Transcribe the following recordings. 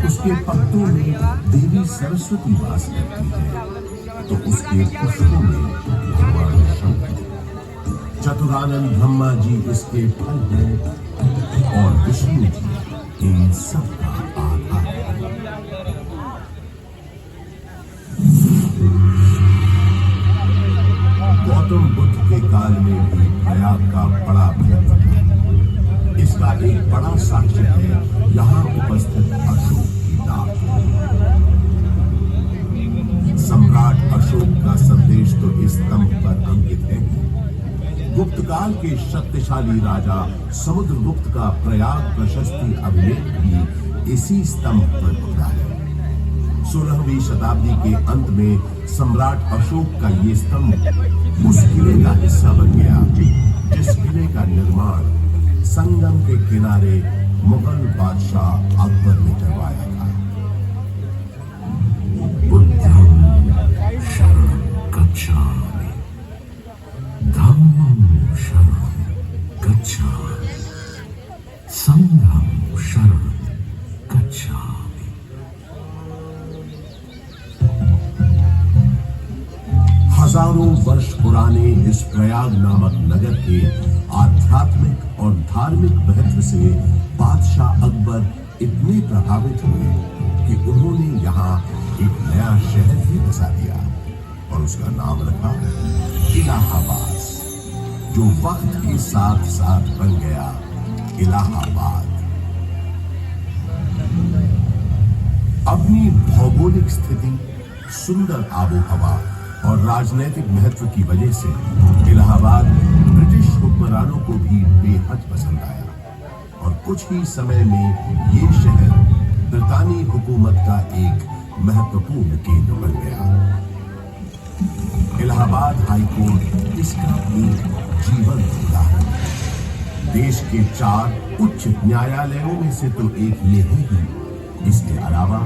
उसके पत्तों में देवी सरस्वती वास करती है तो उसके पुष्पों में भगवान शंकर। चतुरानंद ब्रह्मा जी इसके फल हैं और विष्णु जी इन सब का आधार है। गौतम बुद्ध के काल में भी प्रयाग का बड़ा महत्व था। इसका एक बड़ा साक्ष्य है यहाँ उपस्थित अशोक की लाश। सम्राट अशोक का संदेश तो इस स्तंभ पर अंकित है। गुप्त काल के शक्तिशाली राजा समुद्रगुप्त का प्रयाग प्रशस्ति अभिलेख भी इसी स्तंभ पर मिला है। 16वीं शताब्दी के अंत में सम्राट अशोक का ये स्तंभ उस किले का हिस्सा बन गया जिस किले का निर्माण संगम के किनारे मुगल बादशाह अकबर ने करवाया था। बुद्धं शरणं गच्छामि, धम्मं शरणं गच्छामि, संघं शरणं गच्छामि। हजारों वर्ष पुराने इस प्रयाग नामक नगर के आध्यात्मिक और धार्मिक महत्व से बादशाह अकबर इतने प्रभावित हुए कि उन्होंने यहाँ एक नया शहर ही बसा दिया और उसका नाम रखा इलाहाबाद, जो वक्त के साथ साथ बन गया इलाहाबाद। अपनी भौगोलिक स्थिति, सुंदर आबोहवा और राजनीतिक महत्व की वजह से इलाहाबाद ब्रिटिश हुक्मरानों को भी बेहद पसंद आया और कुछ ही समय में ये शहर ब्रितानी हुकूमत का एक महत्वपूर्ण केंद्र बन गया। इलाहाबाद हाईकोर्ट इसका एक जीवंत उदाहरण है। देश के 4 उच्च न्यायालयों में से तो एक ये है ही। इसके अलावा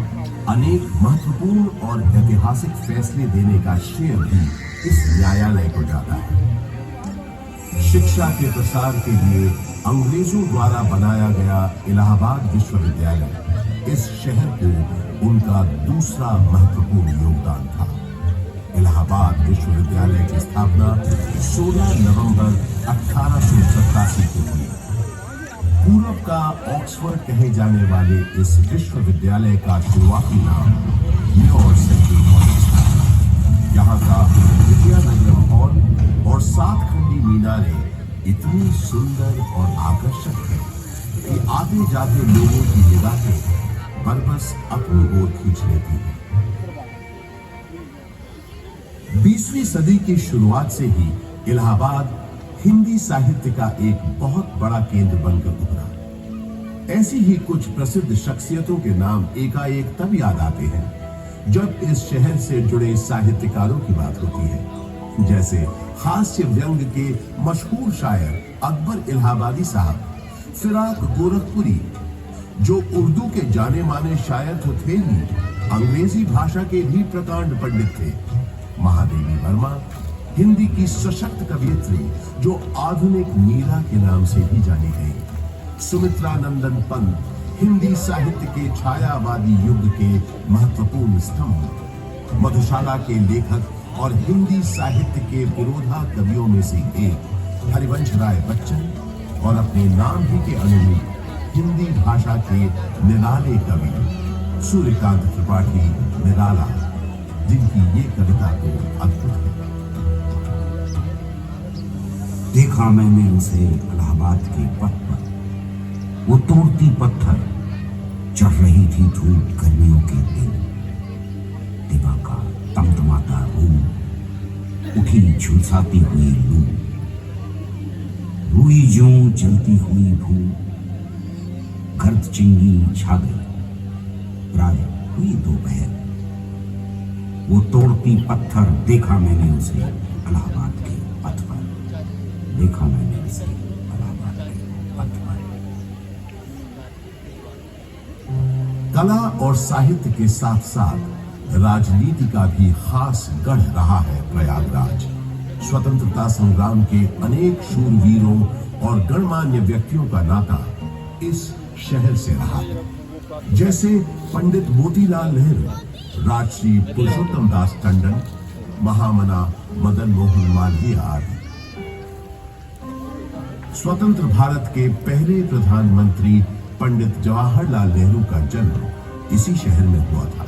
अनेक महत्वपूर्ण और ऐतिहासिक फैसले देने का श्रेय भी इस न्यायालय को जाता है। शिक्षा के प्रसार के लिए अंग्रेजों द्वारा बनाया गया इलाहाबाद विश्वविद्यालय इस शहर को उनका दूसरा महत्वपूर्ण योगदान था। इलाहाबाद विश्वविद्यालय की स्थापना 16 नवंबर 1887 को हुई। पूर्व का ऑक्सफोर्ड कहे जाने वाले इस विश्वविद्यालय का शुरुआती नाम न्यू सेंट्रल कॉलेज था। यहाँ का विद्यानगर हॉल और 7 खंडी मीनारें इतनी सुंदर और आकर्षक है कि आते जाते लोगों की निगाहें बरबस अपनी ओर खींच लेती है। 20वीं सदी की शुरुआत से ही इलाहाबाद हिंदी साहित्य का एक बहुत बड़ा केंद्र बनकर उभरा। ऐसी ही कुछ प्रसिद्ध शख्सियतों के नाम एकाएक तब याद आते हैं जब इस शहर से जुड़े साहित्यकारों की बात होती है। जैसे हास्य व्यंग के मशहूर शायर अकबर इलाहाबादी साहब, फिराक गोरखपुरी जो उर्दू के जाने माने शायर तो थे ही, अंग्रेजी भाषा के भी प्रकांड पंडित थे। महादेवी वर्मा हिंदी की सशक्त कवियत्री जो आधुनिक मीरा के नाम से भी जानी गई। सुमित्रा नंदन पंत हिंदी साहित्य के छायावादी युग के महत्वपूर्ण स्तंभ। मधुशाला के लेखक और हिंदी साहित्य के पुरोधा कवियों में से एक हरिवंश राय बच्चन और अपने नाम ही के अनुरूप हिंदी भाषा के निराले कवि सूर्यकांत त्रिपाठी निराला, जिनकी ये कविता तो अद्भुत है। देखा मैंने उसे इलाहाबाद के पथ पर, वो तोड़ती पत्थर, चढ़ रही थी धूप गर्मियों के दिन। दिवा का तमतमाता रूप, उठी झुलसाती हुई लू, रुई ज्यों जलती हुई धूप, गर्द चिंगी छा गई, प्राय हुई दोपहर। वो तोड़ती पत्थर, देखा मैंने उसे इलाहाबाद के पथ पर, देखा मैंने उसे इलाहाबाद के पथ पर। कला और साहित्य के साथ साथ राजनीति का भी खास गढ़ रहा है प्रयागराज। स्वतंत्रता संग्राम के अनेक शूरवीरों और गणमान्य व्यक्तियों का नाता इस शहर से रहा है। जैसे पंडित मोतीलाल नेहरू, राजश्री पुरुषोत्तम दास टंडन, महामना मदन मोहन मालवीय आदि। स्वतंत्र भारत के पहले प्रधानमंत्री पंडित जवाहरलाल नेहरू का जन्म इसी शहर में हुआ था।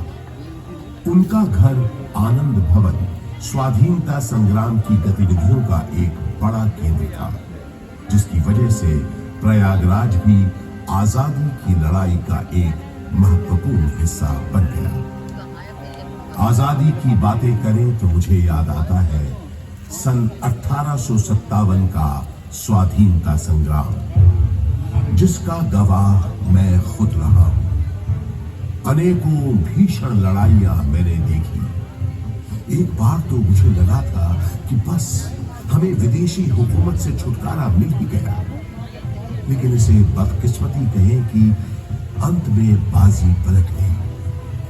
उनका घर आनंद भवन स्वाधीनता संग्राम की गतिविधियों का एक बड़ा केंद्र था, जिसकी वजह से प्रयागराज भी आजादी की लड़ाई का एक महत्वपूर्ण हिस्सा बन गया। आजादी की बातें करें तो मुझे याद आता है सन 1857 का स्वाधीनता संग्राम, जिसका गवाह मैं खुद रहा हूं। अनेकों भीषण लड़ाइयां मैंने देखी। एक बार तो मुझे लगा था कि बस हमें विदेशी हुकूमत से छुटकारा मिल ही गया, लेकिन इसे बदकिस्मती कहें कि अंत में बाजी पलट गई।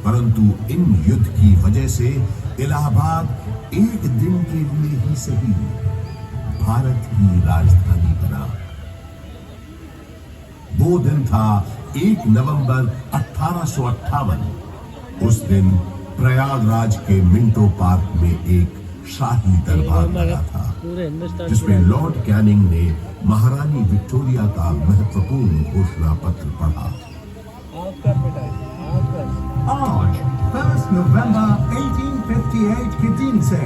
परंतु इन युद्ध की वजह से इलाहाबाद एक दिन के लिए ही सही भारत की राजधानी बना। वो दिन था 1 नवंबर 1858। उस दिन प्रयागराज के मिंटो पार्क में एक शाही दरबार लगा था, जिसमें लॉर्ड कैनिंग ने महारानी विक्टोरिया का महत्वपूर्ण घोषणा पत्र पढ़ा। आज 1 नवंबर 1858 के दिन से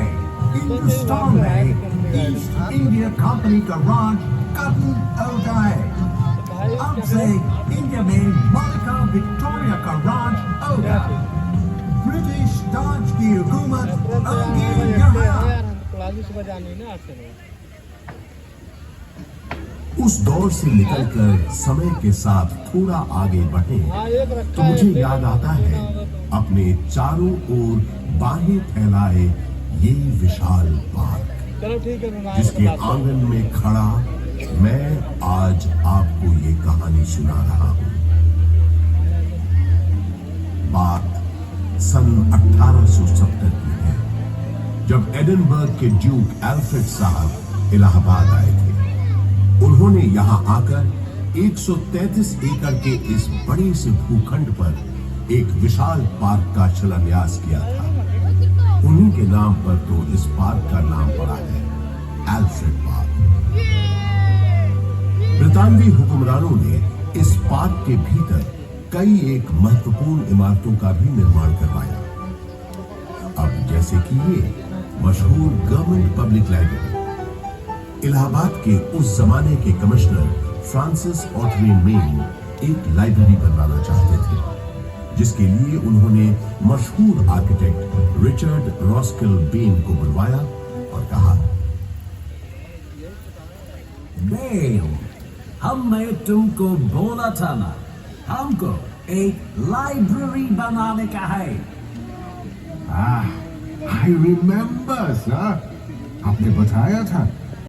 हिंदुस्तान में ईस्ट इंडिया कंपनी का राज खत्म हो जाए। अब से इंडिया में मालिका विक्टोरिया का राज होगा। ब्रिटिश ताज की हुकूमत होगी यहाँ। उस दौर से निकलकर समय के साथ थोड़ा आगे बढ़े तो मुझे याद आता है अपने चारों ओर बाहें फैलाए ये विशाल पार्क, जिसके आंगन में खड़ा मैं आज आपको ये कहानी सुना रहा हूं। बात सन 1870 की है, जब एडिनबर्ग के ड्यूक एल्फ्रेड साहब इलाहाबाद आए थे। उन्होंने यहां आकर 133 एकड़ के इस बड़े से भूखंड पर एक विशाल पार्क का शिलान्यास किया था। उन्हीं के नाम पर तो इस पार्क का नाम पड़ा है एल्फ्रेड पार्क। ब्रितानवी हुक्मरानों ने इस पार्क के भीतर कई एक महत्वपूर्ण इमारतों का भी निर्माण करवाया। अब जैसे कि ये मशहूर गवर्नमेंट पब्लिक लाइब्रेरी, इलाहाबाद के उस जमाने के कमिश्नर फ्रांसिस ऑटवे मेन एक लाइब्रेरी बनवाना चाहते थे, जिसके लिए उन्होंने मशहूर आर्किटेक्ट रिचर्ड रॉस्किल बेन को बुलवाया और कहा, बेन, हमने तुमको बोला था ना, हमको एक लाइब्रेरी बनाने का है। I remember, sir. आपने बताया था